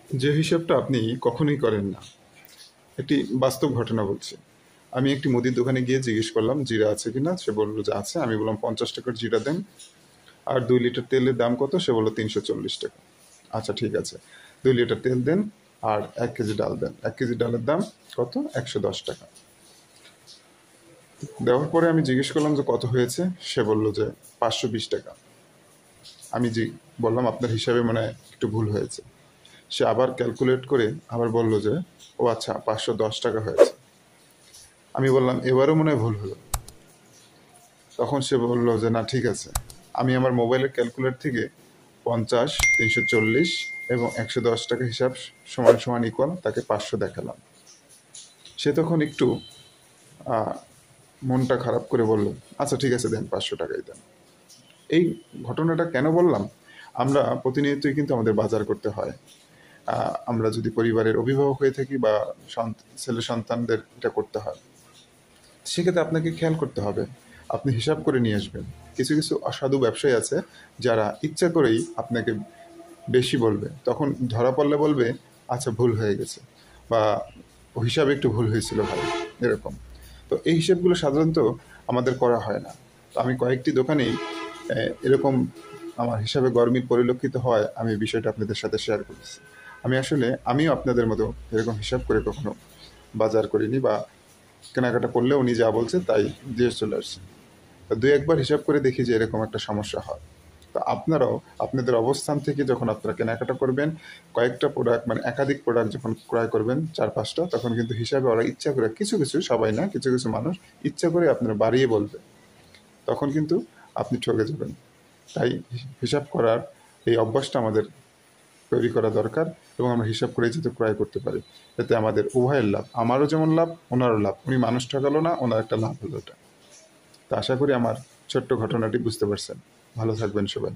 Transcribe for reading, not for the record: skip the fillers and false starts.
যে হিসাবটা আপনি কখনোই করেন না। একটি বাস্তব ঘটনা বলছি। আমি একটি মুদির দোকানে গিয়ে জিজ্ঞেস করলাম জিরা আছে কিনা, সে বললো যে আছে। আমি বললাম 50 টাকার জিরা দেন। আর 2 লিটার তেলের দাম কত, সে বললো 340 টাকা। আচ্ছা ঠিক আছে, 2 লিটার তেল দেন আর 1 কেজি ডাল দেন। 1 কেজি ডালের দাম কত, 110 টাকা। দেওয়ার পরে আমি জিজ্ঞেস করলাম যে কত হয়েছে, সে বললো যে 520 টাকা। আমি বললাম আপনার হিসাবে মানে একটু ভুল হয়েছে। সে আবার ক্যালকুলেট করে আবার বলল যে ও আচ্ছা 510 টাকা হয়েছে। আমি বললাম এবারও মনে হয় ভুল হলো। তখন সে বলল যে না ঠিক আছে। আমি আমার মোবাইলের ক্যালকুলেট থেকে 50, 340 এবং 110 টাকা হিসাব সমান সমান ইকুয়াল তাকে 500 দেখালাম। সে তখন একটু মনটা খারাপ করে বলল আচ্ছা ঠিক আছে দেন, 500 টাকাই দেন। এই ঘটনাটা কেন বললাম, আমরা প্রতিনিয়তই কিন্তু আমাদের বাজার করতে হয়। আমরা যদি পরিবারের অভিভাবক হয়ে থাকি বা ছেলে সন্তানদের এটা করতে হয়, সেক্ষেত্রে আপনাকে খেয়াল করতে হবে, আপনি হিসাব করে নিয়ে আসবেন। কিছু কিছু অসাধু ব্যবসায়ী আছে যারা ইচ্ছা করেই আপনাকে বেশি বলবে, তখন ধরা পড়লে বলবে আচ্ছা ভুল হয়ে গেছে, বা ও হিসাবে একটু ভুল হয়েছিল ভাই, এরকম। তো এই হিসাবগুলো সাধারণত আমাদের করা হয় না। তো আমি কয়েকটি দোকানেই এরকম আমার হিসাবে গরমিল পরিলক্ষিত হয়, আমি বিষয়টা আপনাদের সাথে শেয়ার করেছি। আমিও আপনাদের মতো এরকম হিসাব করে কখনো বাজার করিনি, বা কেনাকাটা করলে উনি যা বলছে তাই দিয়ে চলে আসছে। তো দুই একবার হিসাব করে দেখি যে এরকম একটা সমস্যা হয়। তো আপনারাও আপনাদের অবস্থান থেকে যখন আপনারা কেনাকাটা করবেন, কয়েকটা প্রোডাক্ট মানে একাধিক প্রোডাক্ট যখন ক্রয় করবেন 4-5টা, তখন কিন্তু হিসাবে ওরা ইচ্ছা করে কিছু কিছু, সবাই না, কিছু কিছু মানুষ ইচ্ছা করে আপনারা বাড়িয়ে বলবে, তখন কিন্তু আপনি ঠকে যাবেন। তাই হিসাব করার এই অভ্যাসটা আমাদের তৈরি করা দরকার, এবং আমরা হিসাব করে যাতে ক্রয় করতে পারি, এতে আমাদের উভয়ের লাভ, আমারও যেমন লাভ ওনারও লাভ। উনি মানুষ ঠকালো না, ওনার একটা লাভ হলো এটা। তো আশা করি আমার ছোট্ট ঘটনাটি বুঝতে পারছেন। ভালো থাকবেন সবাই।